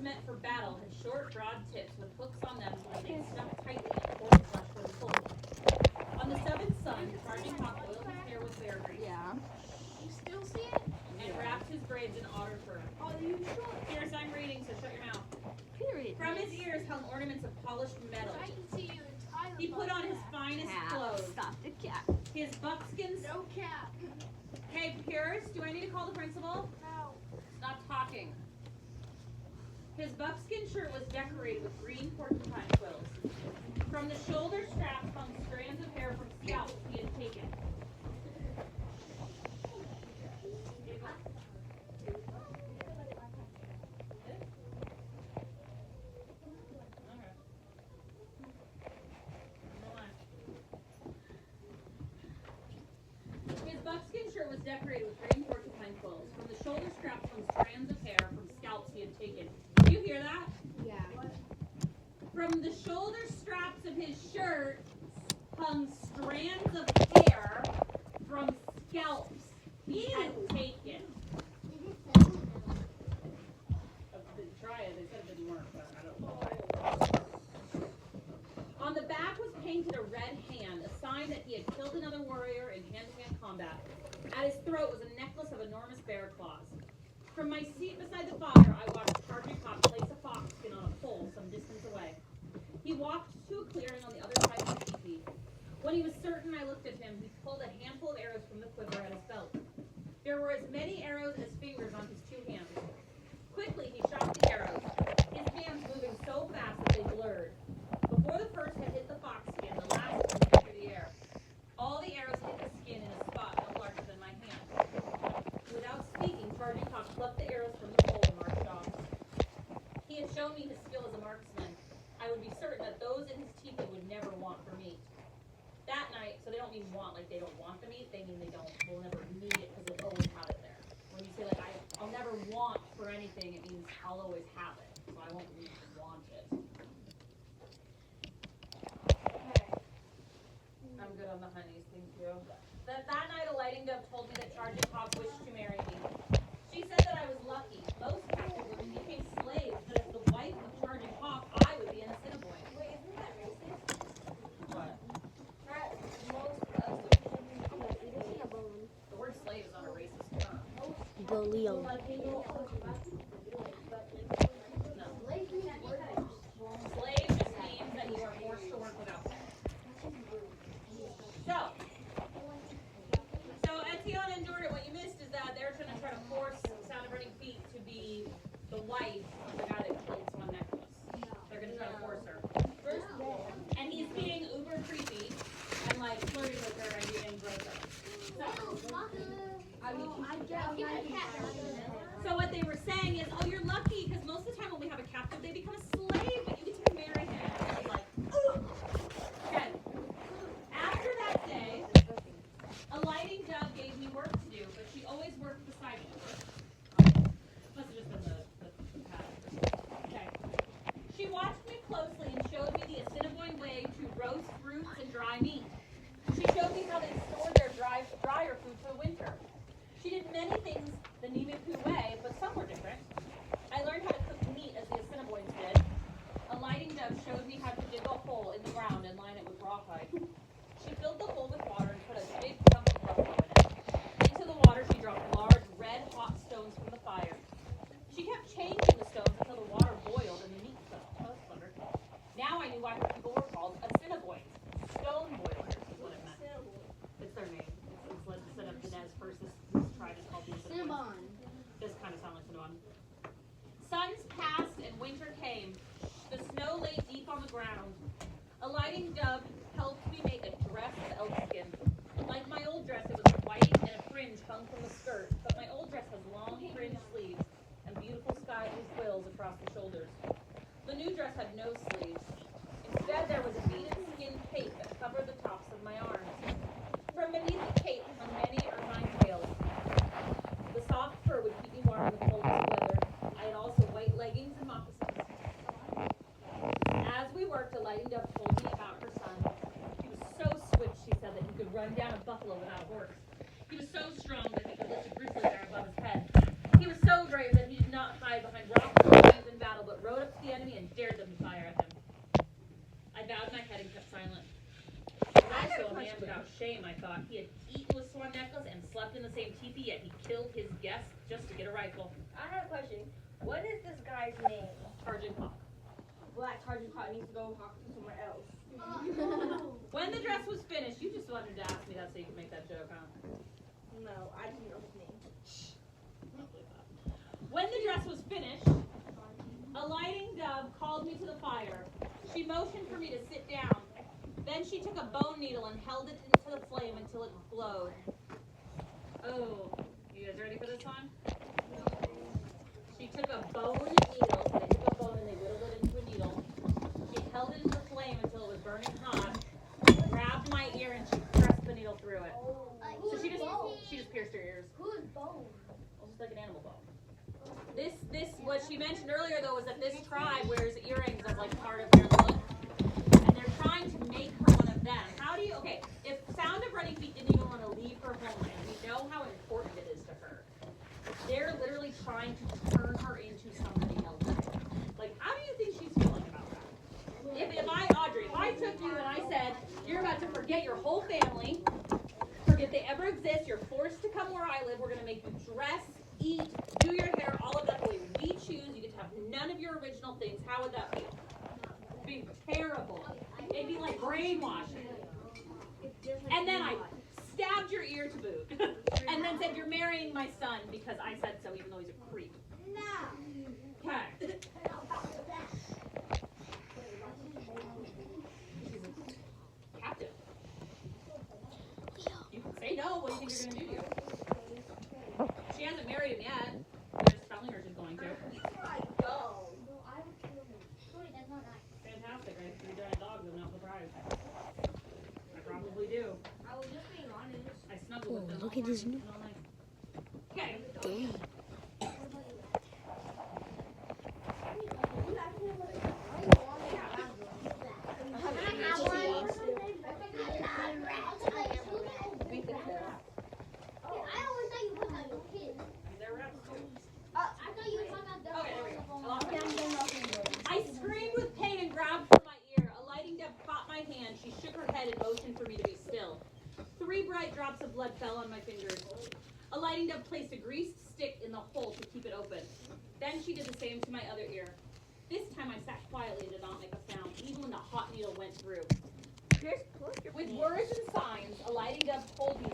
was meant for battle had short, broad tips with hooks on them so that they stuck tightly and pulled the flesh when pulled. On the seventh sun, Charging Hawk oiled his hair with bear grease. Yeah. You still see it? And wrapped his braids in otter fur. Oh, you sure? Here's I'm reading, so shut your mouth. Period. From his ears hung ornaments of polished metal. I can see you entire He put on his finest clothes. Stop the cat. His buckskin. No cap. Hey, Pierce, do I need to call the principal? No. Stop talking. His buckskin shirt was decorated with green porcupine quills. From the shoulder straps hung strands of hair from scalps he had taken. His buckskin shirt was decorated with green porcupine quills. From the shoulder straps hung strands of hair from scalps he had taken. Do you hear that? Yeah. From the shoulder straps of his shirt hung strands of hair from scalps he had taken. Try it. They said it didn't work, but I don't know. On the back was painted a red hand, a sign that he had killed another warrior in hand-to-hand combat. At his throat was a necklace of enormous bear claws. From my seat beside the fire, I watched Charging Hawk place a fox skin on a pole some distance away. He walked to a clearing on the other side of the teepee. When he was certain I looked at him, he pulled a handful of arrows from the quiver at his belt. There were as many arrows as fingers on his two hands. Quickly, he shot the arrows, his hands moving so fast that they blurred. Before the first had hit the fox skin, the last one hit through the air. All the arrows hit the skin in a spot no larger than my hand. Without speaking, Charging Hawk plucked the arrows from the pole and marched off. He had shown me his skill as a marksman. I would be certain that those in his teepee would never want for meat. That night, so they don't mean want like they don't want the meat, they mean they will never need it because they'll always have it there. When you say like I'll never want for anything, it means I'll always have it. So I won't need to want it. I'm good on the honeys, thank you. That night a lighting dove told me that Charging Hawk wished to marry me. She said that I was lucky. Most captive women became slaves, but as the wife of Charging Hawk, I would be an Assiniboine. Wait, isn't that racist? What? The word slave is not a racist term. Galil. No. Slave just means that you are forced to work without pay. So Etienne and Jordan, what you missed is that they're trying to force Sound of Running Feet to be the wife of the guy that killed Swan Necklace. They're going to try to force her. And he's being uber creepy and like flirting with her and being gross up. So what they were saying is, oh, you're lucky because most of the time when we have a captive, they become a slave, but you get to marry him. And she's like, ooh. Okay. After that day, a lighting dove gave me work to do, but she always worked beside me. Must have just been the pattern. Okay. She watched me closely and showed me the Assiniboine way to roast fruits and dry meat. She showed me how they stored their drier food for the winter. She did many things the Nimipu way, but some were different. I learned how to cook meat as the Assiniboines did. A lighting dove showed me how to dig a hole in the ground and line it with rawhide. She filled the hole with water and put a big chunk of buffalo in it. Into the water she dropped large, red, hot stones from the fire. She kept changing the stones until the water boiled and the meat cooked. That was clever. Now I knew why her people were called Assiniboines. Stone boilers is what it meant. It's their name. It's like instead of the Nez first, this tribe is called the Assiniboines. This kind of sounds like Cinnabon. Suns passed and winter came. The snow lay deep on the ground. A lighting dove helped me make a dress of elkskin. Like my old dress, it was white and a fringe hung from the skirt, but my old dress has long fringed sleeves and beautiful sky blue quills across the shoulders. The new dress had no sleeves. Instead, there was a beaded skin cape that covered the tops of my arms. From beneath the cape hung many ermine tails. The soft fur would keep me warm in the coldest weather. I had also white leggings and moccasins. As we worked, a lighting dove told me about her son. He was so swift, she said, that he could run down a buffalo without a horse. He was so strong that he could lift a grizzly bear above his head. He was so brave that he did not hide behind rocks or trees in battle, but dared them to fire at him. I bowed my head and kept silent. He was also a man without shame, I thought. He had eaten with Swan Necklace and slept in the same teepee, yet he killed his guests just to get a rifle. I have a question. What is this guy's name? Charging Hawk. Well, that Sergeant Hawk needs to go talk to somewhere else. When the dress was finished, you just wanted to ask me that so you could make that joke, huh? No, I didn't know his name. When the dress was finished, a lighting dove called me to the fire. She motioned for me to sit down. Then she took a bone needle and held it into the flame until it glowed. Oh, you guys ready for this one? She took a bone needle, so they took a bone and they whittled it into a needle. She held it into the flame until it was burning hot, grabbed my ear and she pressed the needle through it. So she just pierced her ears. Who's bone? Well, just like an animal bone. This what she mentioned earlier though was that this tribe wears earrings as like part of their look, and they're trying to make her one of them. How do you? Okay, if Sound of Running Feet didn't even want to leave her homeland, we know how important it is to her. They're literally trying to turn her into somebody else. Like, how do you think she's feeling about that? If Audrey, if I took you and I said you're about to forget your whole family, forget they ever exist, you're forced to come where I live, we're gonna make you dress, eat, do your hair, all of that the way we choose. You get to have none of your original things. How would that feel? It'd be terrible. It'd be like brainwashing. And then I stabbed your ear to boot. And then said, you're marrying my son because I said so, even though he's a creep. Okay. She's a captive. You can say no. What do you think you're going to do to you? She hasn't married him yet. They're just telling her she's going to. Fantastic, right? If you're giant dogs, I'm not surprised. I probably do. I was just being honest. I snuggle with them. Look at his new. Okay. Damn. I screamed with pain and grabbed for my ear. A lighting dove caught my hand. She shook her head and motioned for me to be still. 3 bright drops of blood fell on my fingers. A lighting dove placed a greased stick in the hole to keep it open. Then she did the same to my other ear. This time I sat quietly and did not make a sound, even when the hot needle went through. With words and signs, a lighting dove told me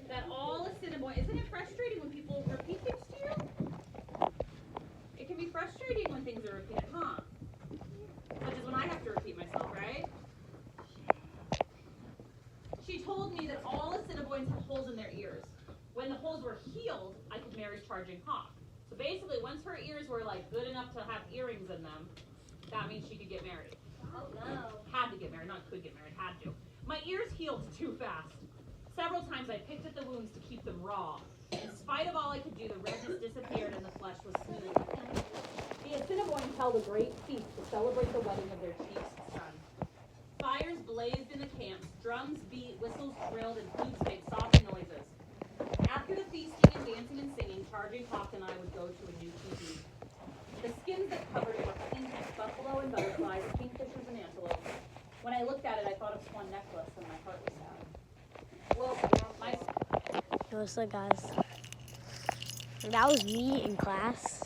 that all Assiniboine. Isn't it frustrating when people repeat things to you? It can be frustrating when things are repeated, huh? Such as when I have to repeat myself, right? She told me that all Assiniboines had holes in their ears. When the holes were healed, I could marry Charging Hawk. So basically, once her ears were like good enough to have earrings in them, that means she could get married. Oh no. Had to get married, not could get married, had to. My ears healed too fast. Several times I picked at the wounds to keep them raw. In spite of all I could do, the redness disappeared and the flesh was smooth. The Assiniboines held a great feast to celebrate the wedding of their chief's son. Fires blazed in the camps, drums beat, whistles trilled, and flutes made soft noises. After the feasting and dancing and singing, Charging Hawk and I would go to a new teepee. The skins that covered it were pink as buffalo and butterflies, kingfishers and antelopes. When I looked at it, I thought of Swan Necklace, and my heart was sad. Well, What's up, guys? That was me in class.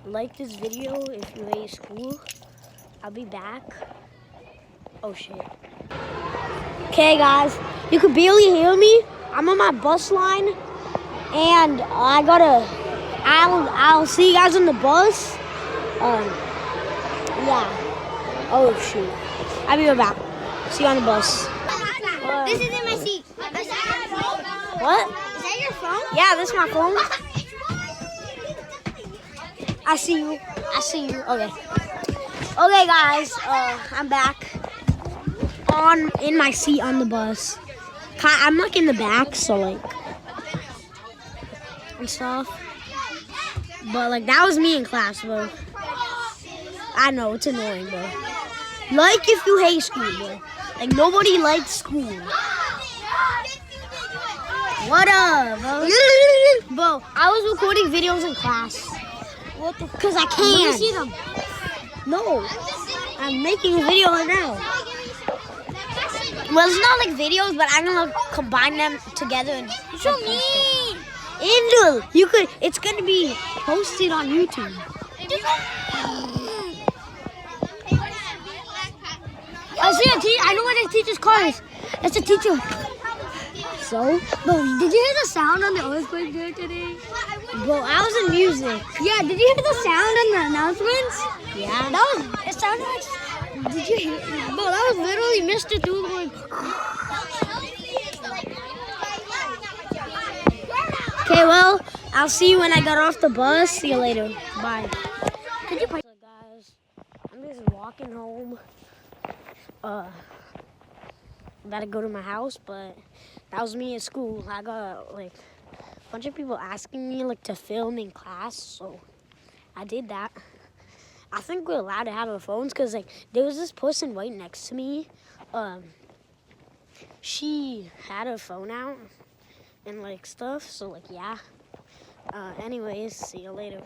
Like this video if you hate school. I'll be back. Oh shit. Okay, guys, you can barely hear me. I'm on my bus line, and I gotta. I'll see you guys on the bus. Yeah. Oh shoot. I'll be right back. See you on the bus. This isn't my seat. What? Is that your phone? Yeah, this is my phone. I see you. I see you. Okay. Okay, guys. I'm back in my seat on the bus. I'm like in the back, so like and stuff. But like that was me in class, bro. I know it's annoying, bro. Like if you hate school, bro. Like nobody likes school. What up, bro? Bro, I was recording videos in class. What the? Cause I can. Let me see them. No, I'm making a video right now. Well, it's not like videos, but I'm gonna combine them together and show me. Angel, you could. It's gonna be posted on YouTube. I see a teacher. I know what a teacher's car is. It's a teacher. So, bro, did you hear the sound on the earthquake there today? Bro, I was in music. Yeah, did you hear the sound on the announcements? Yeah. It sounded like, did you hear? Bro, that was literally Mr. Doodle going. Okay, well, I'll see you when I get off the bus. See you later. Bye. Could you play? So guys, I'm just walking home. I'm about to go to my house, but that was me at school. I got like a bunch of people asking me like to film in class, so I did that. I think we're allowed to have our phones because like there was this person right next to me. She had her phone out and like stuff, so like yeah. Anyways, see you later.